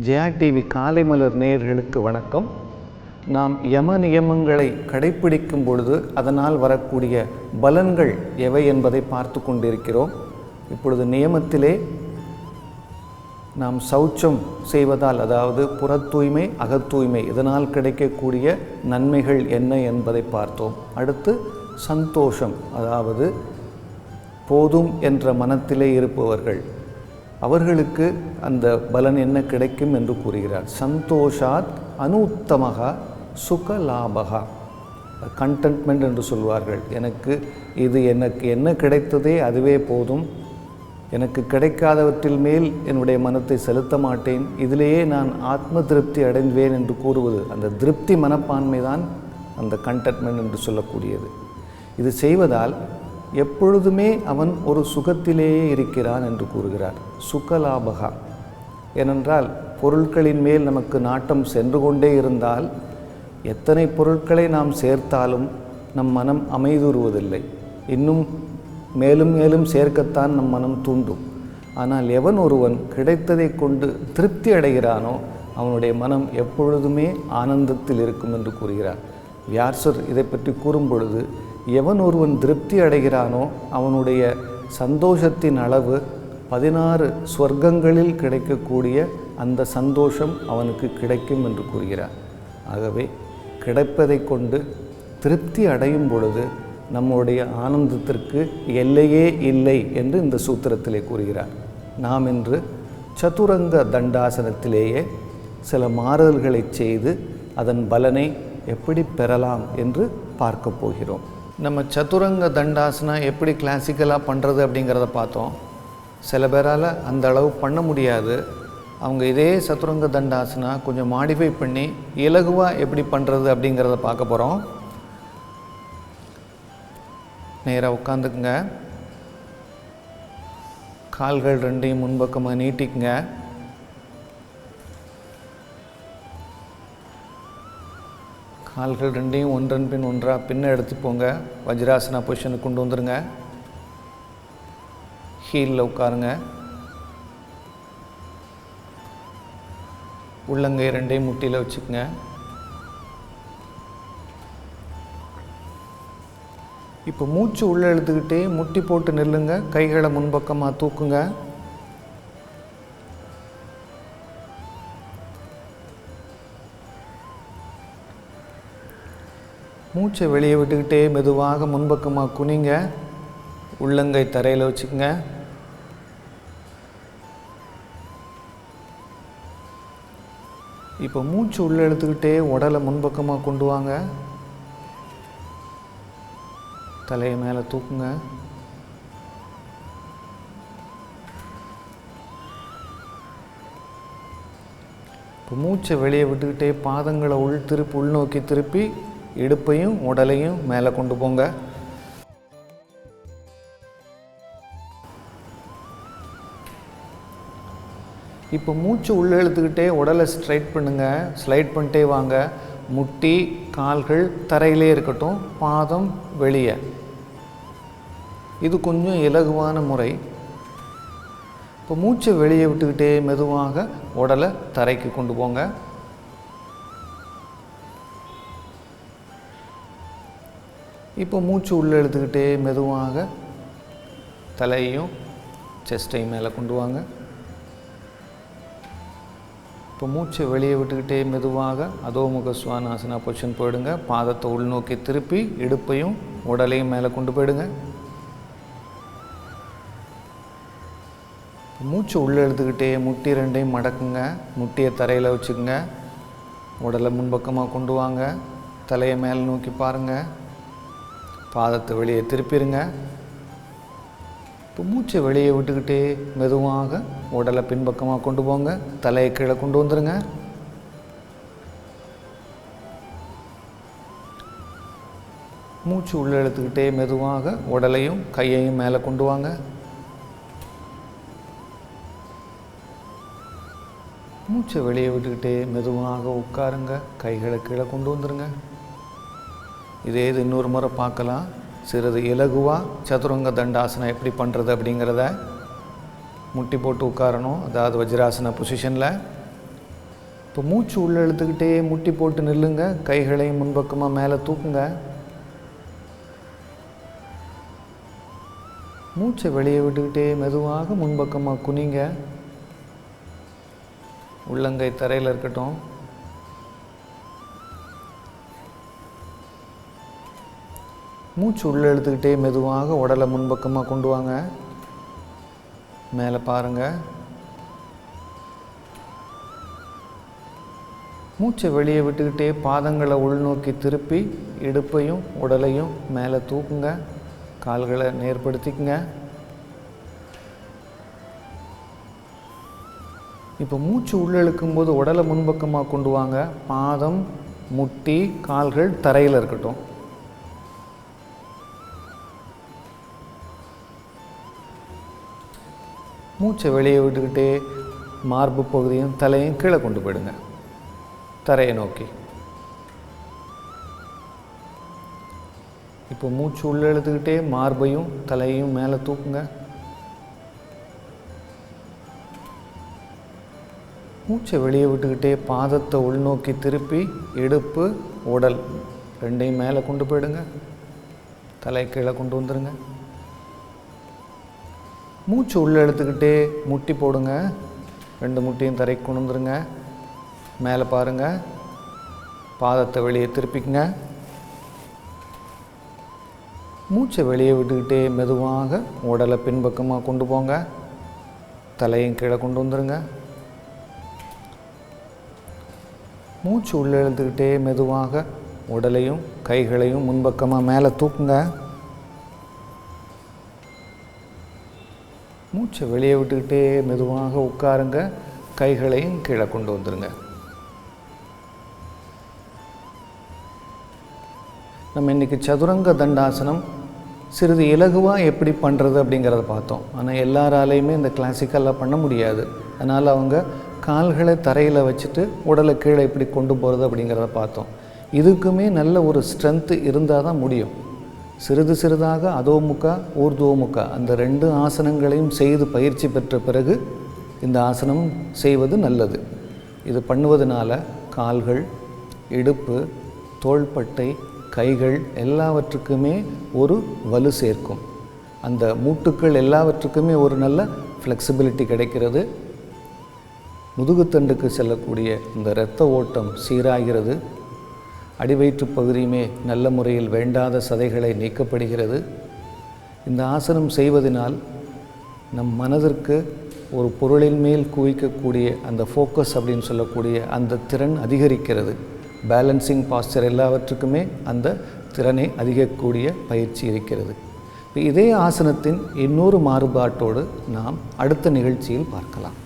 Jaya TV காலை மலர் நேயர்களுக்கு வணக்கம். நாம் யம நியமங்களை கடைப்பிடிக்கும் பொழுது அதனால் வரக்கூடிய பலன்கள் எவை என்பதை பார்த்து கொண்டிருக்கிறோம். இப்பொழுது நியமத்திலே நாம் சௌச்சம் செய்வதால், அதாவது புற தூய்மை அகத்தூய்மை, இதனால் கிடைக்கக்கூடிய நன்மைகள் என்ன என்பதை பார்த்தோம். அடுத்து சந்தோஷம், அதாவது போதும் என்ற மனத்திலே இருப்பவர்கள், அவர்களுக்கு அந்த பலன் என்ன கிடைக்கும் என்று கூறுகிறார். சந்தோஷாத் அனுத்தமகா சுகலாபகா, கண்டென்ட்மெண்ட் என்று சொல்வார்கள். எனக்கு என்ன கிடைத்ததே அதுவே போதும், எனக்கு கிடைக்காதவற்றில் மேல் என்னுடைய மனத்தை செலுத்த மாட்டேன், இதிலேயே நான் ஆத்ம திருப்தி அடைந்தேன் என்று கூறுவது, அந்த திருப்தி மனப்பான்மை தான் அந்த கண்டென்ட்மெண்ட் என்று சொல்லக்கூடியது. இது செய்வதால் எப்பொழுதுமே அவன் ஒரு சுகத்திலேயே இருக்கிறான் என்று கூறுகிறார். சுகலாபகா, ஏனென்றால் பொருட்களின் மேல் நமக்கு நாட்டம் சென்று கொண்டே இருந்தால் எத்தனை பொருட்களை நாம் சேர்த்தாலும் நம் மனம் அமைதுறுவதில்லை, இன்னும் மேலும் மேலும் சேர்க்கத்தான் நம் மனம் தூண்டும். ஆனால் எவன் ஒருவன் கிடைத்ததை கொண்டு திருப்தி அடைகிறானோ அவனுடைய மனம் எப்பொழுதுமே ஆனந்தத்தில் இருக்கும் என்று கூறுகிறார். வியாசர் இதை பற்றி கூறும் பொழுது, எவன் ஒருவன் திருப்தி அடைகிறானோ அவனுடைய சந்தோஷத்தின் அளவு 16 ஸ்வர்க்கங்களில் கிடைக்கக்கூடிய அந்த சந்தோஷம் அவனுக்கு கிடைக்கும் என்று கூறுகிறார். ஆகவே கிடைப்பதை கொண்டு திருப்தி அடையும் பொழுது நம்முடைய ஆனந்தத்திற்கு எல்லையே இல்லை என்று இந்த சூத்திரத்திலே கூறுகிறார். நாம் இன்று சதுரங்க தண்டாசனத்திலேயே சில மாறுதல்களை செய்து அதன் பலனை எப்படி பெறலாம் என்று பார்க்க போகிறோம். நம்ம சதுரங்க தண்டாசனா எப்படி கிளாசிக்கலாக பண்ணுறது அப்படிங்கிறத பார்த்தோம். சில பேரால் அந்த அளவு பண்ண முடியாது. அவங்க இதே சதுரங்க தண்டாசனா கொஞ்சம் மாடிஃபை பண்ணி இலகுவாக எப்படி பண்ணுறது அப்படிங்கிறத பார்க்க போகிறோம். நேராக உட்காந்துக்குங்க, கால்கள் ரெண்டையும் முன்பக்கமாக நீட்டிக்குங்க. கால்கள் ரெண்டையும் ஒன்றன் பின் ஒன்றாக பின்ன எடுத்துப்போங்க. வஜ்ராசனா பொசிஷனுக்கு கொண்டு வந்துடுங்க. ஹீலில் உட்காருங்க. உள்ளங்கை ரெண்டையும் முட்டியில் வச்சுக்கோங்க. இப்போ மூச்சு உள்ளே இழுத்துக்கிட்டே முட்டி போட்டு நில்லுங்க. கைகளை முன்பக்கமாக தூக்குங்க. மூச்சை வெளியே விட்டுக்கிட்டே மெதுவாக முன்பக்கமாக குனிங்க. உள்ளங்கை தரையில் வச்சுக்கோங்க. இப்போ மூச்சு உள்ளே எடுத்துக்கிட்டே உடலை முன்பக்கமாக கொண்டு வாங்க. தலையை மேலே தூக்குங்க. இப்போ மூச்சை வெளியே விட்டுக்கிட்டே பாதங்களை உள்நோக்கி திருப்பி இடுப்பையும் உடலையும் மேலே கொண்டு போங்க. இப்போ மூச்சு உள்ளே இழுத்துக்கிட்டே உடலை ஸ்ட்ரைட் பண்ணுங்கள். ஸ்லைட் பண்ணிட்டே வாங்க. முட்டி கால்கள் தரையிலே இருக்கட்டும், பாதம் வெளியே. இது கொஞ்சம் இலகுவான முறை. இப்போ மூச்சை வெளியே விட்டுக்கிட்டே மெதுவாக உடலை தரைக்கு கொண்டு போங்க. இப்போ மூச்சு உள்ளே இழுத்துக்கிட்டே மெதுவாக தலையையும் செஸ்டையும் மேலே கொண்டு வாங்க. இப்போ மூச்சை வெளியே விட்டுக்கிட்டே மெதுவாக அதோமுக சுவானாசனா பொசிஷன் போயிடுங்க. பாதத்தை உள்நோக்கி திருப்பி இடுப்பையும் உடலையும் மேலே கொண்டு போயிடுங்க. மூச்சு உள்ளே இழுத்துக்கிட்டே முட்டி ரெண்டையும் மடக்குங்க. முட்டியை தரையில் வச்சுக்கோங்க. உடலை முன்பக்கமாக கொண்டு வாங்க. தலையை மேலே நோக்கி பாருங்கள். பாதத்தை வெளியே திருப்பிடுங்க. இப்போ மூச்சை வெளியே விட்டுக்கிட்டே மெதுவாக உடலை பின்பக்கமாக கொண்டு போங்க. தலையை கீழே கொண்டு வந்துடுங்க. மூச்சு உள்ளே இழுத்துக்கிட்டே மெதுவாக உடலையும் கையையும் மேலே கொண்டு வாங்க. மூச்சை வெளியே விட்டுக்கிட்டே மெதுவாக உட்காருங்க. கைகளை கீழே கொண்டு வந்துடுங்க. இதே இது இன்னொரு முறை பார்க்கலாம். சிறிது இலகுவாக சதுரங்க தண்டாசனம் எப்படி பண்ணுறது அப்படிங்கிறத முட்டி போட்டு உட்காரணும். அதாவது வஜ்ராசன பொசிஷனில் இப்போ மூச்சு உள்ளே இழுத்துக்கிட்டே முட்டி போட்டு நில்லுங்க. கைகளையும் முன்பக்கமாக மேலே தூக்குங்க. மூச்சை வெளியே விட்டுக்கிட்டே மெதுவாக முன்பக்கமாக குனிங்க. உள்ளங்கை தரையில் இருக்கட்டும். மூச்சு உள்ளே இழுத்துக்கிட்டே மெதுவாக உடலை முன்பக்கமாக கொண்டு வாங்க. மேலே பாருங்கள். மூச்சை வெளியே விட்டுக்கிட்டே பாதங்களை உள்நோக்கி திருப்பி இடுப்பையும் உடலையும் மேலே தூக்குங்க. கால்களை நேர்படுத்திக்குங்க. இப்போ மூச்சு உள்ளே இழுக்கும்போது உடலை முன்பக்கமாக கொண்டு வாங்க. பாதம், முட்டி, கால்கள் தரையில் இருக்கட்டும். மூச்சை வெளியே விட்டுக்கிட்டே மார்பு பகுதியும் தலையும் கீழே கொண்டு போயிடுங்க, தரையை நோக்கி. இப்போ மூச்சு உள்ளே இழுத்துக்கிட்டே மார்பையும் தலையையும் மேலே தூக்குங்க. மூச்சை வெளியே விட்டுக்கிட்டே பாதத்தை உள்நோக்கி திருப்பி இடுப்பு, உடல் ரெண்டையும் மேலே கொண்டு போயிடுங்க, தலை கீழே கொண்டு வந்துடுங்க. மூச்சு உள்ளே இழுத்துக்கிட்டே முட்டி போடுங்க. 2 முட்டியும் தரைக்கு கொண்டு வந்துடுங்க. மேலே பாருங்கள். பாதத்தை வெளியே திருப்பிக்குங்க. மூச்சை வெளியே விட்டுக்கிட்டே மெதுவாக உடலை பின்பக்கமாக கொண்டு போங்க. தலையும் கீழே கொண்டு வந்துடுங்க. மூச்சு உள்ளே இழுத்துக்கிட்டே மெதுவாக உடலையும் கைகளையும் முன்பக்கமாக மேலே தூக்குங்க. மூச்சை வெளியே விட்டுக்கிட்டே மெதுவாக உட்காருங்க. கைகளையும் கீழே கொண்டு வந்துடுங்க. நம்ம இன்றைக்கி சதுரங்க தண்டாசனம் சிறிது இலகுவாக எப்படி பண்ணுறது அப்படிங்கிறத பார்த்தோம். ஆனால் எல்லாராலையுமே இந்த கிளாசிக்கலாக பண்ண முடியாது. அதனால் அவங்க கால்களை தரையில் வச்சுட்டு உடலை கீழே எப்படி கொண்டு போகிறது அப்படிங்கிறத பார்த்தோம். இதுக்குமே நல்ல ஒரு ஸ்ட்ரென்த்து இருந்தால் தான் முடியும். சிறிது சிறிதாக அதோமுகா, ஊர்துவமுகா அந்த 2 ஆசனங்களையும் செய்து பயிற்சி பெற்ற பிறகு இந்த ஆசனம் செய்வது நல்லது. இது பண்ணுவதனால கால்கள், இடுப்பு, தோள்பட்டை, கைகள் எல்லாவற்றுக்குமே ஒரு வலு சேர்க்கும். அந்த மூட்டுக்கள் எல்லாவற்றுக்குமே ஒரு நல்ல ஃப்ளெக்சிபிலிட்டி கிடைக்கிறது. முதுகுத்தண்டுக்கு செல்லக்கூடிய இந்த இரத்த ஓட்டம் சீராகிறது. அடிவயிற்று பகுதியுமே நல்ல முறையில் வேண்டாத சதைகளை நீக்கப்படுகிறது. இந்த ஆசனம் செய்வதனால் நம் மனதிற்கு ஒரு பொருளின் மேல் குவிக்கக்கூடிய அந்த ஃபோக்கஸ் அப்படின்னு சொல்லக்கூடிய அந்த திறன் அதிகரிக்கிறது. பேலன்சிங் பாஸ்டர் எல்லாவற்றுக்குமே அந்த திறனை அதிகக்கூடிய பயிற்சி இருக்கிறது. இதே ஆசனத்தின் இன்னொரு மாறுபாட்டோடு நாம் அடுத்த நிகழ்ச்சியில் பார்க்கலாம்.